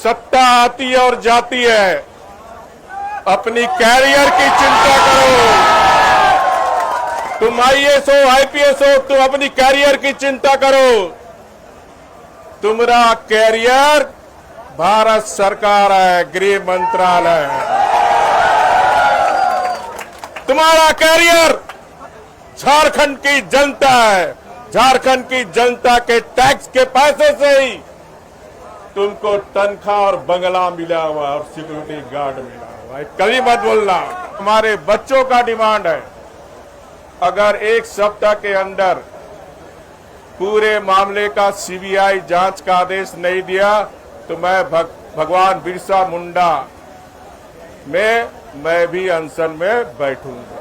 सत्ता आती है और जाती है, अपनी कैरियर की चिंता करो। तुम आईएएस हो, आईपीएस हो, तुम अपनी कैरियर की चिंता करो। तुम्हारा कैरियर भारत सरकार है, गृह मंत्रालय है। तुम्हारा कैरियर झारखंड की जनता है। झारखंड की जनता के टैक्स के पैसे से ही तुमको तनख्वाह और बंगला मिला हुआ और सिक्योरिटी गार्ड मिला हुआ है। कभी मत बोलना। हमारे बच्चों का डिमांड है, अगर एक सप्ताह के अंदर पूरे मामले का सीबीआई जांच का आदेश नहीं दिया तो मैं भगवान बिरसा मुंडा मैं भी अनशन में बैठूंगा।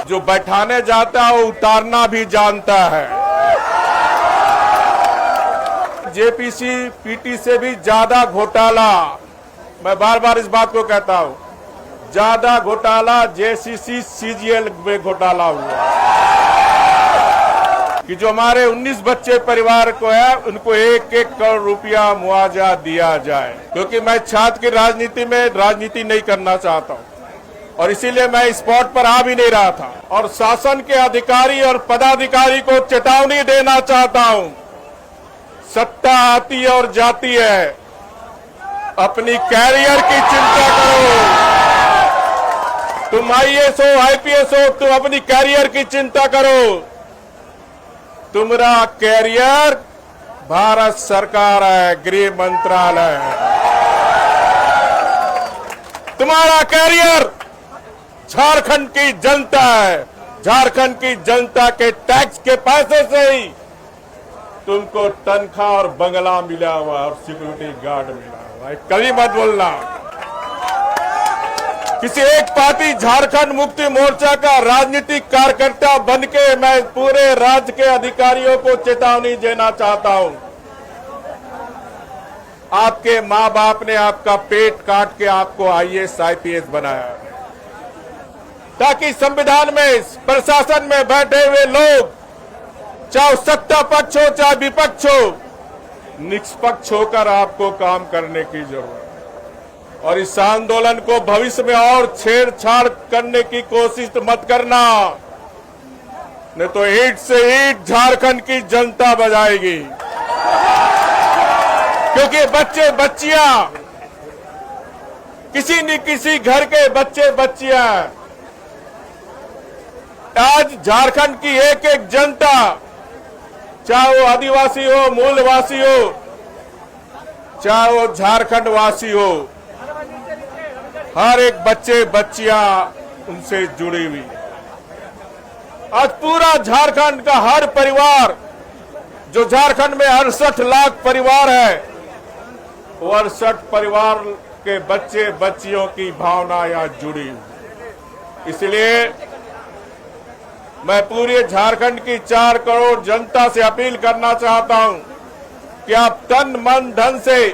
जो बैठाने जाता है वो उतारना भी जानता है। जेपीसी पीटी से भी ज्यादा घोटाला, मैं बार बार इस बात को कहता हूं, ज्यादा घोटाला जेसीसी सीजीएल में घोटाला हुआ कि जो हमारे 19 बच्चे परिवार को है उनको 1-1 करोड़ रुपया मुआवजा दिया जाए, क्योंकि मैं छात्र की राजनीति में राजनीति नहीं करना चाहता हूं और इसीलिए मैं स्पॉट पर आ भी नहीं रहा था। और शासन के अधिकारी और पदाधिकारी को चेतावनी देना चाहता हूं, सत्ता आती है और जाती है, अपनी कैरियर की चिंता करो। तुम आईएएस हो, आईपीएस हो, तुम अपनी कैरियर की चिंता करो। तुम्हारा कैरियर भारत सरकार है, गृह मंत्रालय है। तुम्हारा कैरियर झारखंड की जनता है। झारखंड की जनता के टैक्स के पैसे से ही तुमको तनख्वाह और बंगला मिला हुआ और सिक्योरिटी गार्ड मिला हुआ है। कभी मत बोलना। किसी एक पार्टी झारखंड मुक्ति मोर्चा का राजनीतिक कार्यकर्ता बनके मैं पूरे राज्य के अधिकारियों को चेतावनी देना चाहता हूं। आपके मां बाप ने आपका पेट काट के आपको आईएएस आईपीएस बनाया ताकि संविधान में, प्रशासन में बैठे हुए लोग, चाहे सत्ता पक्ष हो चाहे विपक्ष हो, निष्पक्ष होकर आपको काम करने की जरूरत है। और इस आंदोलन को भविष्य में और छेड़छाड़ करने की कोशिश मत करना, नहीं तो ईंट से ईंट झारखंड की जनता बजाएगी। क्योंकि बच्चे बच्चियां, किसी न किसी घर के बच्चे बच्चियां, आज झारखंड की एक एक जनता, चाहे वो आदिवासी हो, मूलवासी हो, चाहे वो झारखंड वासी हो, हर एक बच्चे बच्चियां उनसे जुड़ी हुई। आज पूरा झारखंड का हर परिवार, जो झारखंड में 68 लाख परिवार है, वो 68 परिवार के बच्चे बच्चियों की भावना यहां जुड़ी हुई। इसलिए मैं पूरे झारखंड की 4 करोड़ जनता से अपील करना चाहता हूं कि आप तन मन धन से,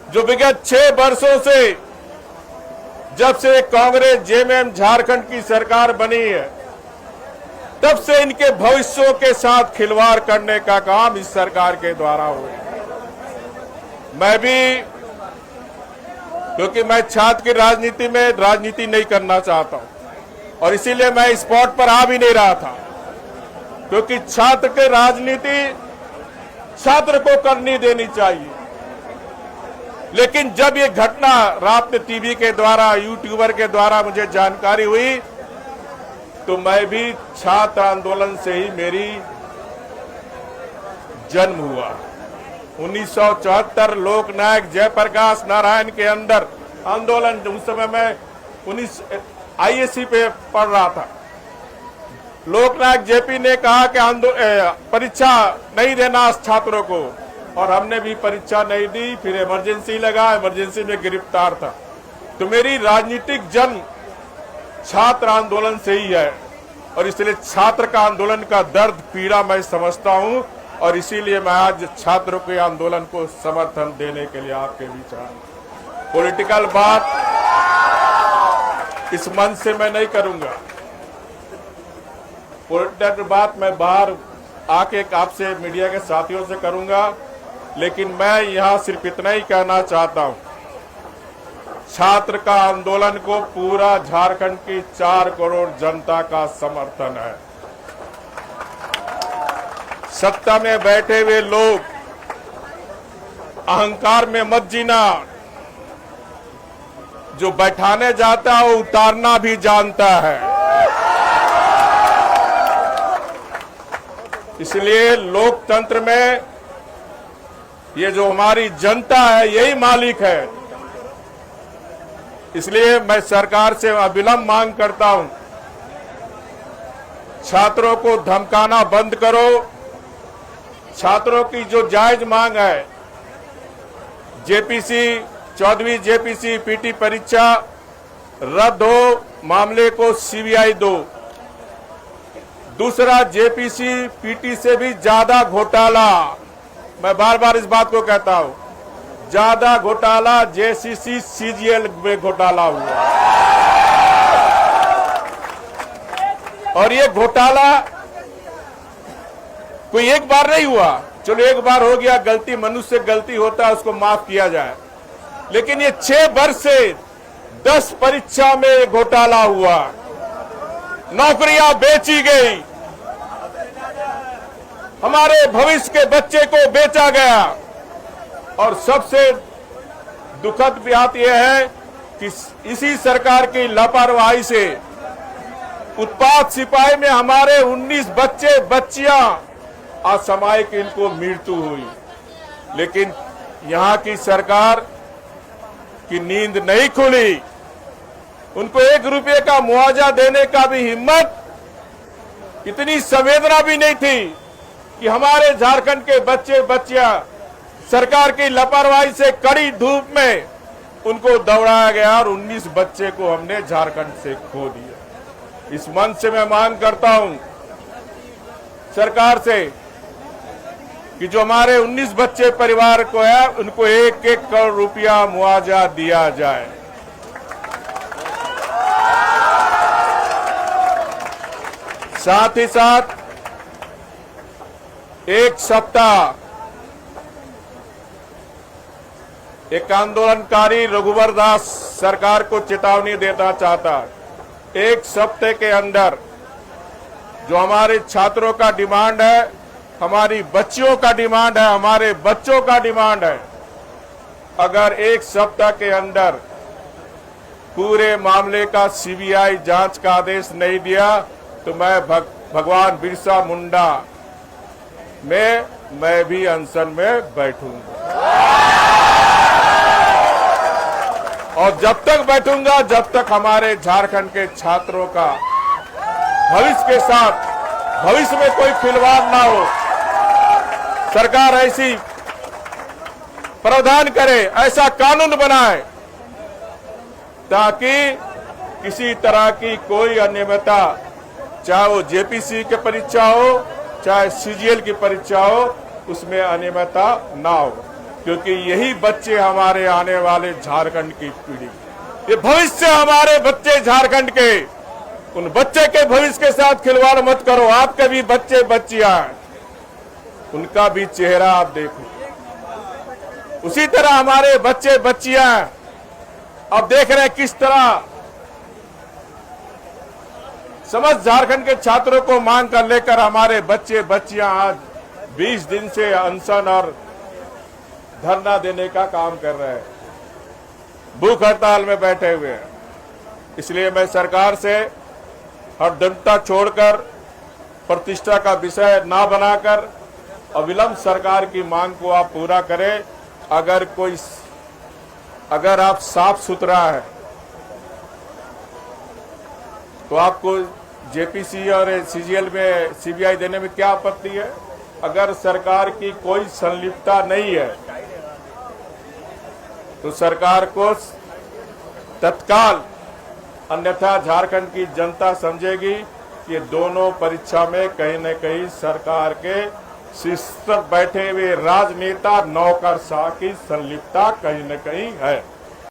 जो विगत 6 वर्षों से, जब से कांग्रेस जेएमएम झारखंड की सरकार बनी है, तब से इनके भविष्यों के साथ खिलवाड़ करने का काम इस सरकार के द्वारा हुआ। मैं भी, क्योंकि मैं छात्र की राजनीति में राजनीति नहीं करना चाहता हूं और इसीलिए मैं स्पॉट पर आ भी नहीं रहा था, क्योंकि छात्र की राजनीति छात्र को करनी देनी चाहिए। लेकिन जब ये घटना रात में टीवी के द्वारा, यूट्यूबर के द्वारा मुझे जानकारी हुई, तो मैं भी छात्र आंदोलन से ही मेरी जन्म हुआ। 1974 लोकनायक जयप्रकाश नारायण के अंदर आंदोलन, उस समय मैं आईएससी पे पढ़ रहा था। लोकनायक जेपी ने कहा कि परीक्षा नहीं देना छात्रों को, और हमने भी परीक्षा नहीं दी। फिर इमरजेंसी लगा, इमरजेंसी में गिरफ्तार था। तो मेरी राजनीतिक जन्म छात्र आंदोलन से ही है और इसलिए छात्र का आंदोलन का दर्द, पीड़ा मैं समझता हूं और इसीलिए मैं आज छात्रों के आंदोलन को समर्थन देने के लिए आपके बीच आया। पॉलिटिकल बात इस मंच से मैं नहीं करूंगा। पॉलिटिकल बात मैं बाहर आके आपसे, मीडिया के साथियों से करूंगा। लेकिन मैं यहां सिर्फ इतना ही कहना चाहता हूं, छात्र का आंदोलन को पूरा झारखंड की 4 करोड़ जनता का समर्थन है। सत्ता में बैठे हुए लोग अहंकार में मत जीना, जो बैठाने जाता है वो उतारना भी जानता है। इसलिए लोकतंत्र में ये जो हमारी जनता है यही मालिक है। इसलिए मैं सरकार से अविलंब मांग करता हूं, छात्रों को धमकाना बंद करो। छात्रों की जो जायज मांग है, जेपीसी 14वीं जेपीसी पीटी परीक्षा रद्द हो, मामले को सीबीआई दो। दूसरा, जेपीसी पीटी से भी ज्यादा घोटाला, मैं बार बार इस बात को कहता हूं, ज्यादा घोटाला जेसीसी सीजीएल में घोटाला हुआ। और ये घोटाला कोई एक बार नहीं हुआ, चलो एक बार हो गया, गलती, मनुष्य से गलती होता है, उसको माफ किया जाए। लेकिन ये 6 वर्ष से 10 परीक्षा में घोटाला हुआ, नौकरियां बेची गई, हमारे भविष्य के बच्चे को बेचा गया। और सबसे दुखद बात यह है कि इसी सरकार की लापरवाही से उत्पाद सिपाही में हमारे 19 बच्चे बच्चियां असामयिक इनको मृत्यु हुई। लेकिन यहां की सरकार की नींद नहीं खुली, उनको 1 रुपये का मुआवजा देने का भी हिम्मत, इतनी संवेदना भी नहीं थी कि हमारे झारखंड के बच्चे बच्चियां सरकार की लापरवाही से कड़ी धूप में उनको दौड़ाया गया और 19 बच्चे को हमने झारखंड से खो दिया। इस मंच से मैं मांग करता हूं सरकार से कि जो हमारे 19 बच्चे परिवार को है, उनको 1-1 करोड़ रुपया मुआवजा दिया जाए। साथ ही साथ एक सप्ताह एक आंदोलनकारी रघुवर दास सरकार को चेतावनी देना चाहता, 1 सप्ताह के अंदर जो हमारे छात्रों का डिमांड है, हमारी बच्चियों का डिमांड है, हमारे बच्चों का डिमांड है, अगर 1 सप्ताह के अंदर पूरे मामले का सीबीआई जांच का आदेश नहीं दिया तो मैं भगवान बिरसा मुंडा में मैं भी अनशन में बैठूंगा। और जब तक बैठूंगा, जब तक हमारे झारखंड के छात्रों का भविष्य के साथ भविष्य में कोई खिलवाड़ ना हो, सरकार ऐसी प्रावधान करे, ऐसा कानून बनाए ताकि किसी तरह की कोई अनियमितता, चाहे वो जेपीसी की परीक्षा हो चाहे सीजीएल की परीक्षा हो, उसमें अनियमितता ना हो, क्योंकि यही बच्चे हमारे आने वाले झारखंड की पीढ़ी, ये भविष्य हमारे बच्चे झारखंड के, उन बच्चे के भविष्य के साथ खिलवाड़ मत करो। आपके भी बच्चे बच्चियां हैं, उनका भी चेहरा आप देखो। उसी तरह हमारे बच्चे बच्चियां अब देख रहे हैं किस तरह समझ झारखंड के छात्रों को मांग कर लेकर हमारे बच्चे बच्चियां आज 20 दिन से अनशन और धरना देने का काम कर रहे हैं, भूख हड़ताल में बैठे हुए हैं। इसलिए मैं सरकार से हरदमता छोड़कर, प्रतिष्ठा का विषय ना बनाकर अविलंब सरकार की मांग को आप पूरा करें। अगर आप साफ सुथरा है तो आपको जेपीसी और सीजीएल में सीबीआई देने में क्या आपत्ति है? अगर सरकार की कोई संलिप्तता नहीं है तो सरकार को तत्काल, अन्यथा झारखंड की जनता समझेगी कि ये दोनों परीक्षा में कहीं न कहीं सरकार के शीर्ष बैठे हुए राजनेता नौकरशाह की संलिप्तता कहीं न कहीं है।